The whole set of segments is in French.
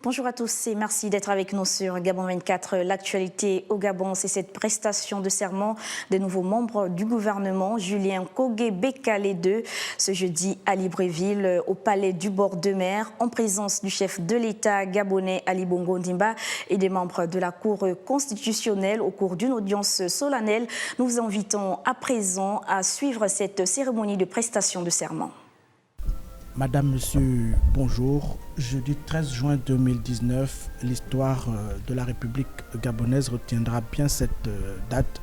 Bonjour à tous et merci d'être avec nous sur Gabon 24. L'actualité au Gabon, c'est cette prestation de serment des nouveaux membres du gouvernement. Julien Kogé Bekale II, ce jeudi à Libreville, au palais du bord de mer, en présence du chef de l'État gabonais Ali Bongo Ondimba et des membres de la Cour constitutionnelle au cours d'une audience solennelle. Nous vous invitons à présent à suivre cette cérémonie de prestation de serment. Madame, Monsieur, bonjour. Jeudi 13 juin 2019, l'histoire de la République gabonaise retiendra bien cette date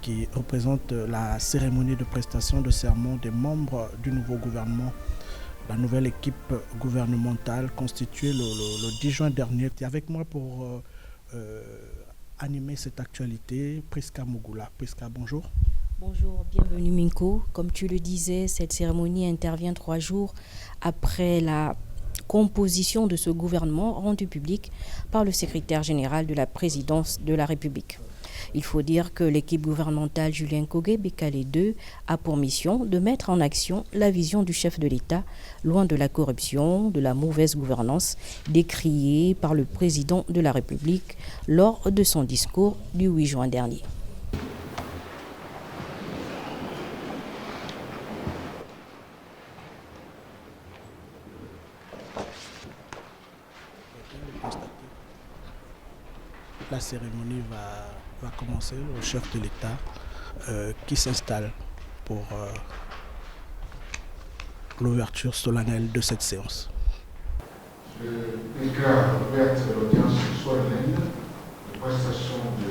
qui représente la cérémonie de prestation de serment des membres du nouveau gouvernement. La nouvelle équipe gouvernementale constituée le 10 juin dernier est avec moi pour animer cette actualité. Priska Mugula. Priska, bonjour. Bonjour, bienvenue Minko. Comme tu le disais, cette cérémonie intervient 3 jours après la composition de ce gouvernement rendu public par le secrétaire général de la présidence de la République. Il faut dire que l'équipe gouvernementale Julien Kogé Bekale II a pour mission de mettre en action la vision du chef de l'État, loin de la corruption, de la mauvaise gouvernance, décriée par le président de la République lors de son discours du 8 juin dernier. La cérémonie va commencer, le chef de l'État qui s'installe pour l'ouverture solennelle de cette séance. Je déclare ouverte l'audience solennelle de prestation de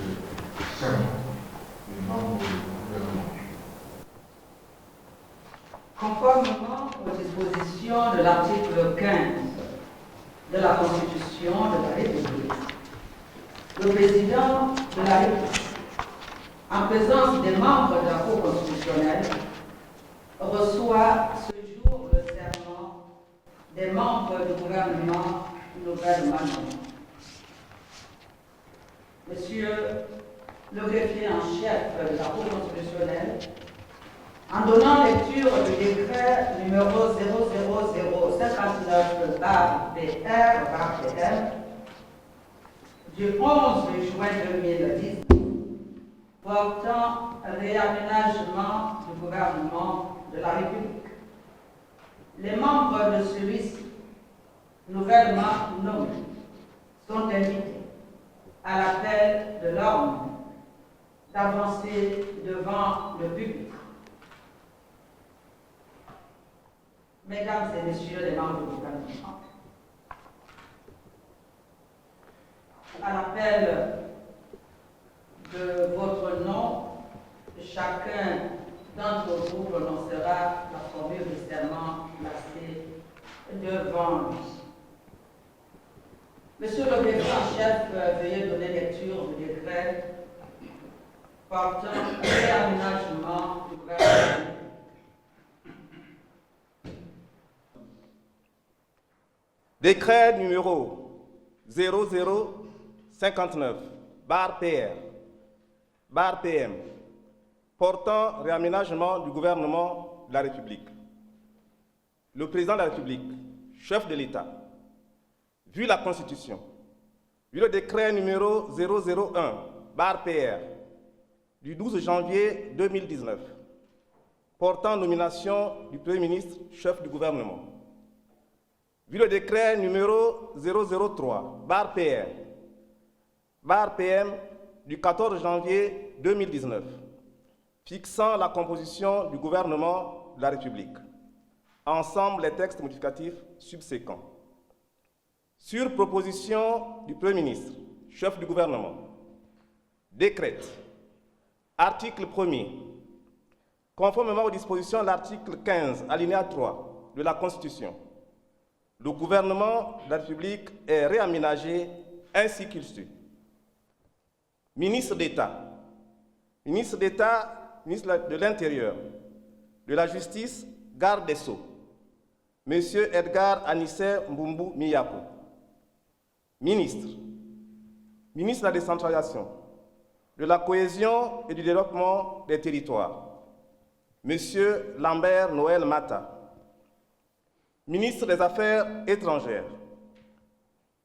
serment des membres du gouvernement. Conformément aux dispositions de l'article 15 de la Constitution de la République, le président de la République, en présence des membres de la Cour constitutionnelle, reçoit ce jour le serment des membres du gouvernement nouvellement nommés. Monsieur le greffier en chef de la Cour constitutionnelle, en donnant lecture du décret numéro 00059/PR/PM du 11 juin 2010 portant réaménagement du gouvernement de la République. Les membres de celui-ci, nouvellement nommés, sont invités à l'appel de l'ordre d'avancer devant le public. Mesdames et messieurs les membres du gouvernement, à l'appel de votre nom, chacun d'entre vous prononcera la formule de serment placée devant lui. Monsieur le greffier en chef, veuillez donner lecture du décret portant réaménagement du gouvernement. Décret numéro 0059/PR/PM portant réaménagement du gouvernement de la République. Le président de la République, chef de l'État, vu la Constitution, vu le décret numéro 001/PR du 12 janvier 2019 portant nomination du Premier ministre, chef du gouvernement, vu le décret numéro 003/PR/PM du 14 janvier 2019, fixant la composition du gouvernement de la République, ensemble les textes modificatifs subséquents. Sur proposition du Premier ministre, chef du gouvernement, décrète, article 1er, conformément aux dispositions de l'article 15, alinéa 3 de la Constitution, le gouvernement de la République est réaménagé ainsi qu'il suit. Ministre d'État, ministre de l'Intérieur, de la Justice, garde des Sceaux, Monsieur Edgar Anissé Mbumbu Miyako. Ministre de la Décentralisation, de la Cohésion et du Développement des Territoires, Monsieur Lambert Noël Mata. Ministre des Affaires étrangères,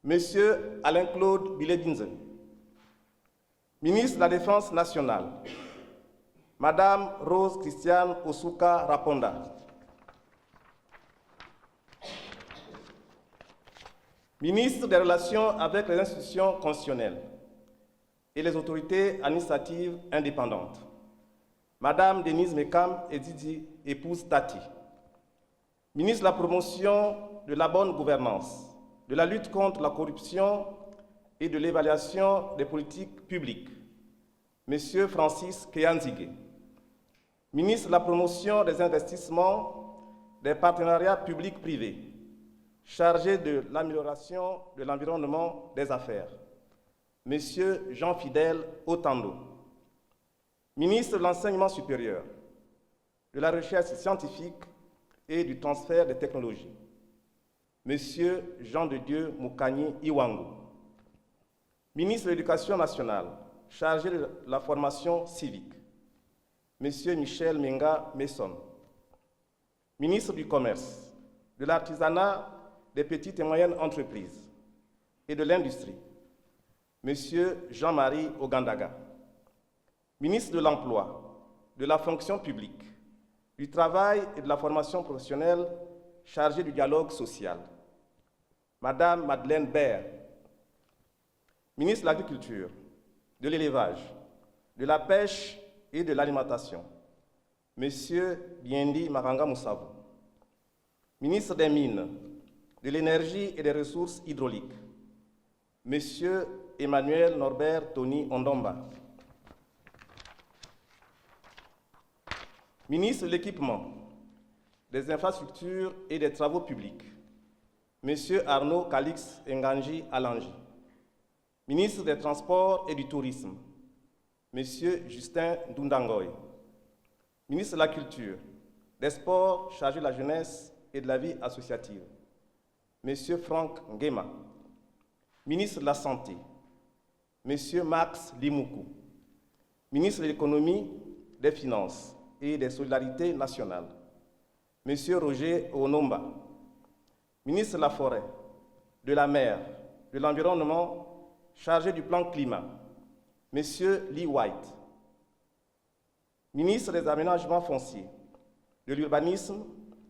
Monsieur Alain-Claude Bilebinze, ministre de la Défense nationale, Madame Rose Christiane Osuka Raponda, ministre des Relations avec les institutions constitutionnelles et les autorités administratives indépendantes, Madame Denise Mekam Edidi, épouse Tati, ministre de la Promotion de la bonne gouvernance, de la lutte contre la corruption et de l'évaluation des politiques publiques, Monsieur Francis Keyanzige, ministre de la Promotion des investissements, des partenariats publics-privés, chargé de l'amélioration de l'environnement des affaires, Monsieur Jean-Fidèle Otando, ministre de l'Enseignement supérieur, de la Recherche scientifique et du transfert des technologies, Monsieur Jean-de-Dieu Moukani Iwangu, ministre de l'Éducation nationale, chargé de la formation civique, Monsieur Michel Menga Messon, ministre du Commerce, de l'Artisanat, des petites et moyennes entreprises et de l'Industrie, Monsieur Jean-Marie Ogandaga, ministre de l'Emploi, de la fonction publique, du Travail et de la formation professionnelle, chargé du dialogue social, Madame Madeleine Baird, ministre de l'Agriculture, de l'Élevage, de la Pêche et de l'Alimentation, Monsieur Biendi Maranga Moussavou, ministre des Mines, de l'Énergie et des Ressources hydrauliques, Monsieur Emmanuel Norbert Tony Ondomba, ministre de l'Équipement, des Infrastructures et des Travaux publics, Monsieur Arnaud Calix Nganji Alangi, ministre des Transports et du Tourisme, Monsieur Justin Dundangoy, ministre de la Culture, des Sports chargé de la jeunesse et de la vie associative, Monsieur Franck Nguema, ministre de la Santé, Monsieur Max Limoukou, ministre de l'Économie, des Finances et des Solidarités nationales, Monsieur Roger Onomba, ministre de la Forêt, de la Mer, de l'Environnement, chargé du plan climat, Monsieur Lee White, ministre des Aménagements fonciers, de l'Urbanisme,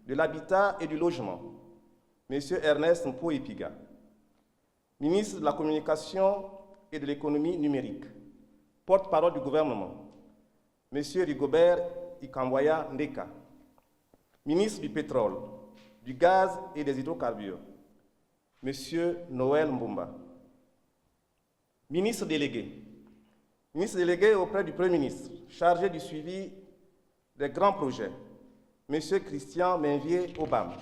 de l'Habitat et du Logement, Monsieur Ernest Mpoepiga, ministre de la Communication et de l'Économie numérique, porte-parole du gouvernement, Monsieur Rigobert Ikamwaya Ndeka, ministre du Pétrole, du Gaz et des Hydrocarbures, Monsieur Noël Mbumba, ministre délégué auprès du Premier ministre, chargé du suivi des grands projets, Monsieur Christian Menvier Obam,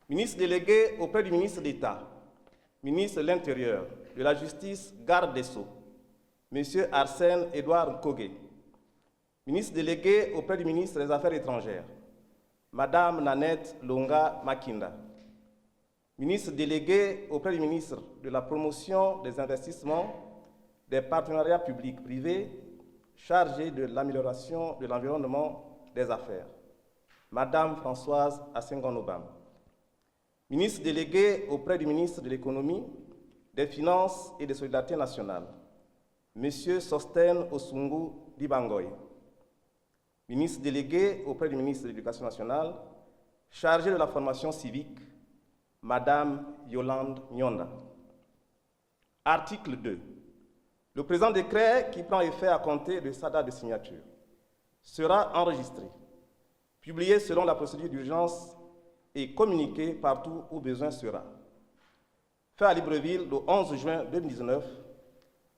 ministre délégué auprès du ministre d'État, ministre de l'Intérieur, de la Justice, garde des Sceaux, Monsieur Arsène Édouard Kogué, ministre délégué auprès du ministre des Affaires étrangères, Madame Nanette Longa Makinda, ministre délégué auprès du ministre de la Promotion des investissements, des partenariats publics-privés, chargé de l'amélioration de l'environnement des affaires, Madame Françoise Asengon-Obam, ministre délégué auprès du ministre de l'Économie, des Finances et des Solidarités nationales, Monsieur Sosten Osungu Dibangoy, ministre délégué auprès du ministre de l'Éducation nationale, chargé de la formation civique, Madame Yolande Nyonda. Article 2. Le présent décret, qui prend effet à compter de sa date de signature, sera enregistré, publié selon la procédure d'urgence et communiqué partout où besoin sera. Fait à Libreville le 11 juin 2019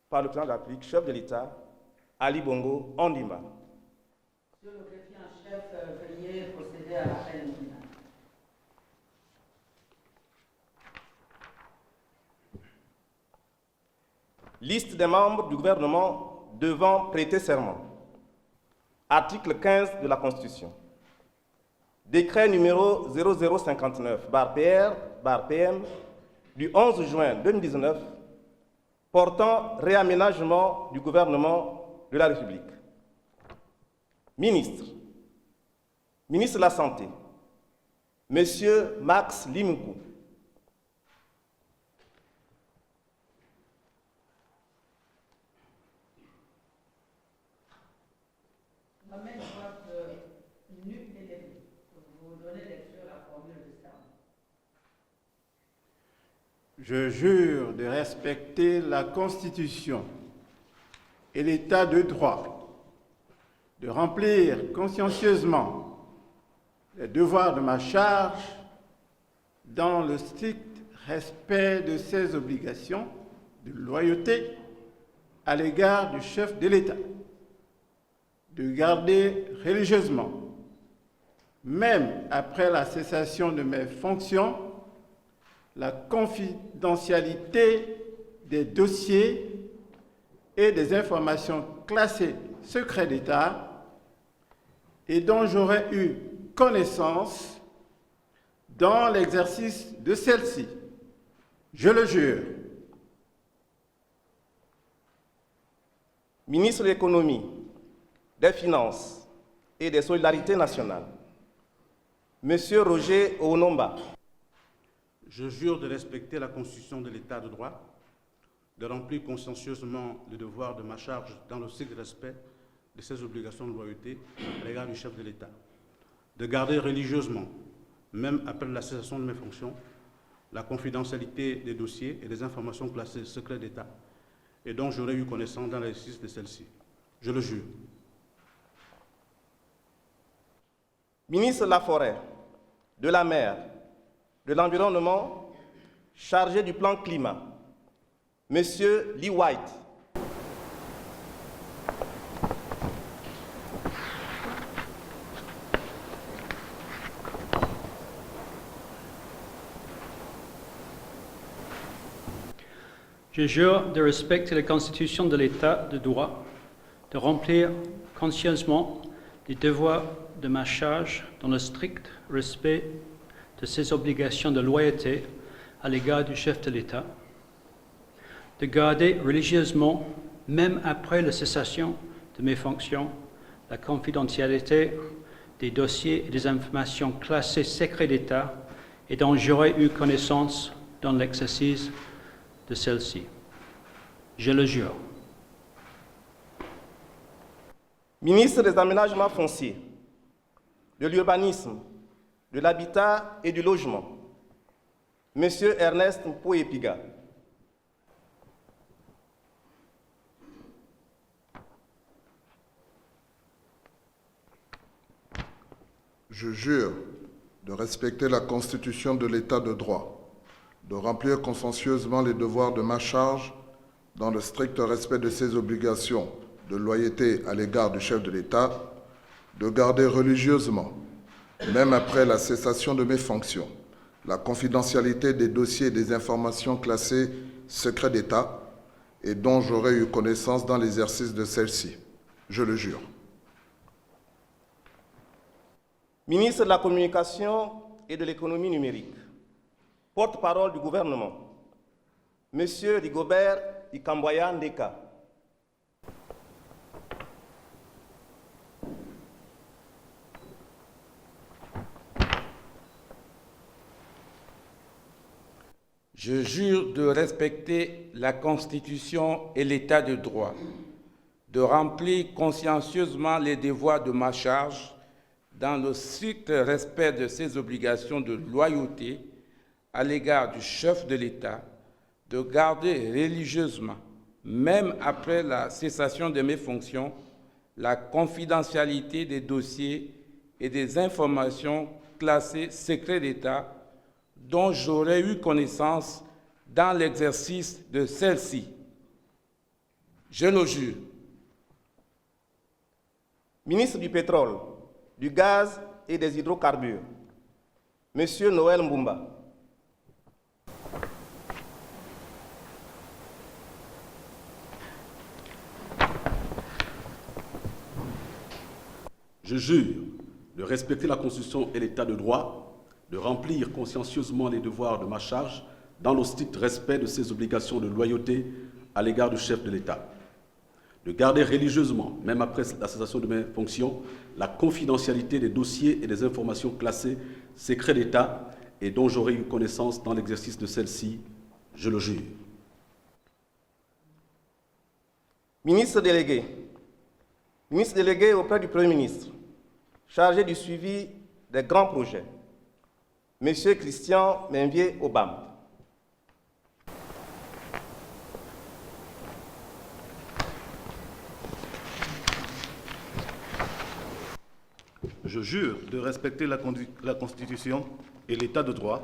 par le président de la République, chef de l'État, Ali Bongo Ondimba. Monsieur le greffier en chef, veuillez procéder à l'appel nominal. Liste des membres du gouvernement devant prêter serment. Article 15 de la Constitution. Décret numéro 0059/PR/PM du 11 juin 2019 portant réaménagement du gouvernement de la République. Ministre. Ministre de la Santé. Monsieur Max Limoukou. La main droite nue et levée. Vous donnez lecture à la formule de serment. Je jure de respecter la Constitution et l'État de droit, de remplir consciencieusement les devoirs de ma charge dans le strict respect de ses obligations de loyauté à l'égard du chef de l'État, de garder religieusement, même après la cessation de mes fonctions, la confidentialité des dossiers et des informations classées secret d'État et dont j'aurais eu connaissance dans l'exercice de celle-ci. Je le jure. Ministre de l'Économie, des Finances et des Solidarités nationales, Monsieur Roger Onomba. Je jure de respecter la Constitution de l'État de droit, de remplir consciencieusement le devoir de ma charge dans le strict respect de ses obligations de loyauté à l'égard du chef de l'État, de garder religieusement, même après la cessation de mes fonctions, la confidentialité des dossiers et des informations classées secret d'État et dont j'aurais eu connaissance dans l'exercice de celle-ci. Je le jure. Ministre de la Forêt, de la Mer, de l'Environnement, chargé du plan climat, Monsieur Lee White. Je jure de respecter la Constitution de l'État de droit, de remplir consciencieusement les devoirs de ma charge dans le strict respect de ses obligations de loyauté à l'égard du chef de l'État, de garder religieusement, même après la cessation de mes fonctions, la confidentialité des dossiers et des informations classées secret d'État et dont j'aurais eu connaissance dans l'exercice de celle-ci. Je le jure. Ministre des Aménagements fonciers, de l'Urbanisme, de l'Habitat et du Logement, Monsieur Ernest Mpoepiga. Je jure de respecter la Constitution de l'État de droit, de remplir consciencieusement les devoirs de ma charge dans le strict respect de ses obligations de loyauté à l'égard du chef de l'État, de garder religieusement, même après la cessation de mes fonctions, la confidentialité des dossiers et des informations classées secret d'État et dont j'aurais eu connaissance dans l'exercice de celle-ci. Je le jure. Ministre de la Communication et de l'Économie numérique, porte-parole du gouvernement, Monsieur Rigobert Ikamboya Ndeka. Je jure de respecter la Constitution et l'État de droit, de remplir consciencieusement les devoirs de ma charge dans le strict respect de ses obligations de loyauté à l'égard du chef de l'État, de garder religieusement, même après la cessation de mes fonctions, la confidentialité des dossiers et des informations classées secret d'État dont j'aurais eu connaissance dans l'exercice de celle-ci. Je le jure. Ministre du Pétrole, du Gaz et des Hydrocarbures, Monsieur Noël Mbumba. Je jure de respecter la Constitution et l'État de droit, de remplir consciencieusement les devoirs de ma charge dans le strict respect de ses obligations de loyauté à l'égard du chef de l'État, de garder religieusement, même après la cessation de mes fonctions, la confidentialité des dossiers et des informations classées secrets d'État et dont j'aurai eu connaissance dans l'exercice de celle-ci, je le jure. Ministre délégué auprès du Premier ministre, chargé du suivi des grands projets, Monsieur Christian Menvier-Obam. Je jure de respecter la Constitution et l'État de droit,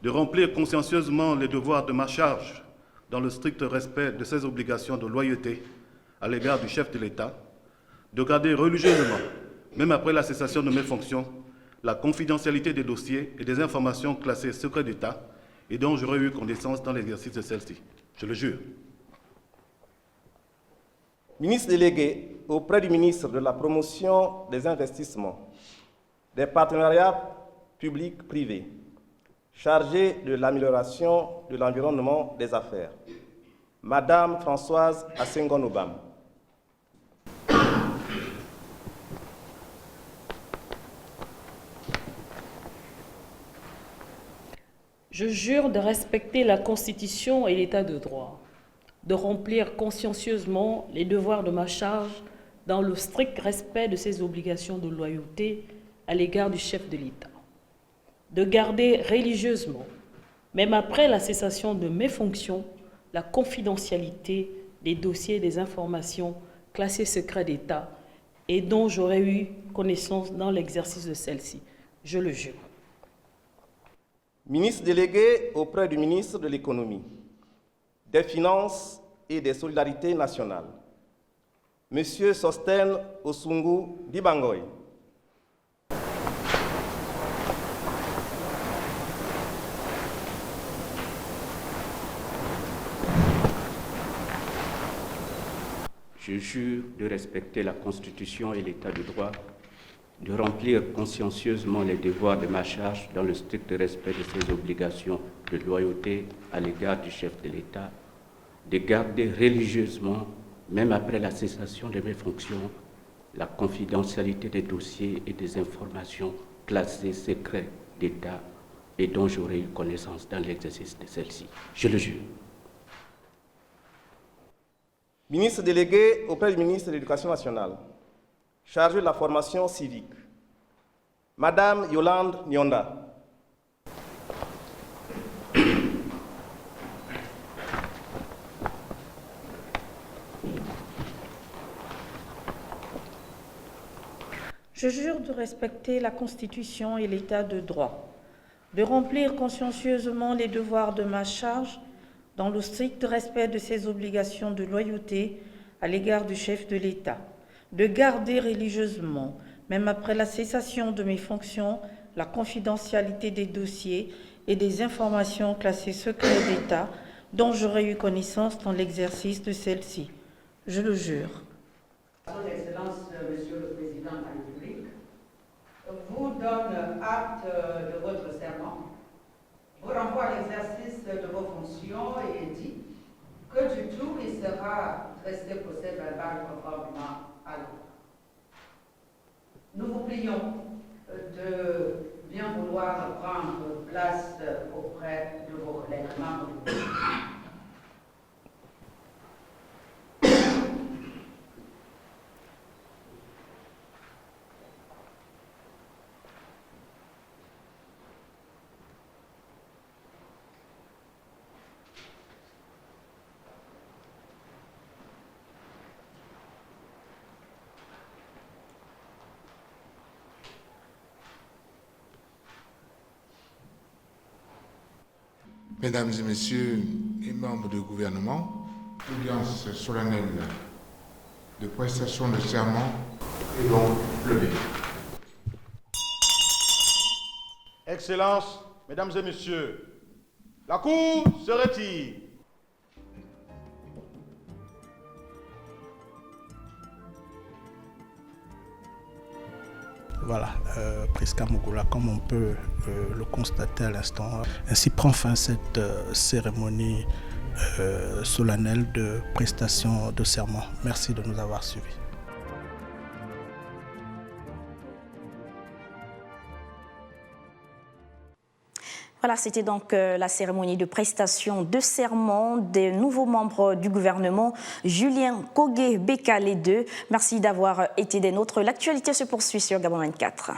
de remplir consciencieusement les devoirs de ma charge dans le strict respect de ses obligations de loyauté à l'égard du chef de l'État, de garder religieusement, même après la cessation de mes fonctions, la confidentialité des dossiers et des informations classées secret d'État et dont j'aurais eu connaissance dans l'exercice de celle-ci. Je le jure. Ministre délégué auprès du ministre de la Promotion des investissements, des partenariats publics-privés, chargé de l'amélioration de l'environnement des affaires, Madame Françoise Asengon-Obam. Je jure de respecter la Constitution et l'État de droit, de remplir consciencieusement les devoirs de ma charge dans le strict respect de ses obligations de loyauté à l'égard du chef de l'État, de garder religieusement, même après la cessation de mes fonctions, la confidentialité des dossiers et des informations classées secret d'État et dont j'aurais eu connaissance dans l'exercice de celle-ci. Je le jure. Ministre délégué auprès du ministre de l'Économie, des Finances et des Solidarités nationales, Monsieur Sostène Osungu Dibangoy. Je jure de respecter la Constitution et l'État de droit, de remplir consciencieusement les devoirs de ma charge dans le strict respect de ses obligations de loyauté à l'égard du chef de l'État, de garder religieusement, même après la cessation de mes fonctions, la confidentialité des dossiers et des informations classées secrets d'État et dont j'aurai eu connaissance dans l'exercice de celle-ci. Je le jure. Ministre délégué auprès du ministre de l'Éducation nationale, chargé de la formation civique, Madame Yolande Nyonda. Je jure de respecter la Constitution et l'État de droit, de remplir consciencieusement les devoirs de ma charge dans le strict respect de ses obligations de loyauté à l'égard du chef de l'État, de garder religieusement, même après la cessation de mes fonctions, la confidentialité des dossiers et des informations classées secret d'État dont j'aurais eu connaissance dans l'exercice de celle-ci. Je le jure. Son Excellence, Monsieur le Président de la République, vous donne acte de votre serment, vous renvoie à l'exercice de vos fonctions et dit que du tout il sera resté procès-verbal conformément à la loi. Nous vous prions de bien vouloir prendre place auprès de vos collègues membres du gouvernement. Mesdames et Messieurs les membres du gouvernement, l'audience solennelle de prestation de serment est donc levée. Excellences, Mesdames et Messieurs, la Cour se retire. Voilà, Priska Mugula, comme on peut le constater à l'instant. Ainsi prend fin cette cérémonie solennelle de prestation de serment. Merci de nous avoir suivis. Voilà, c'était donc la cérémonie de prestation de serment des nouveaux membres du gouvernement, Julien Kogué Bekale II. Merci d'avoir été des nôtres. L'actualité se poursuit sur Gabon 24.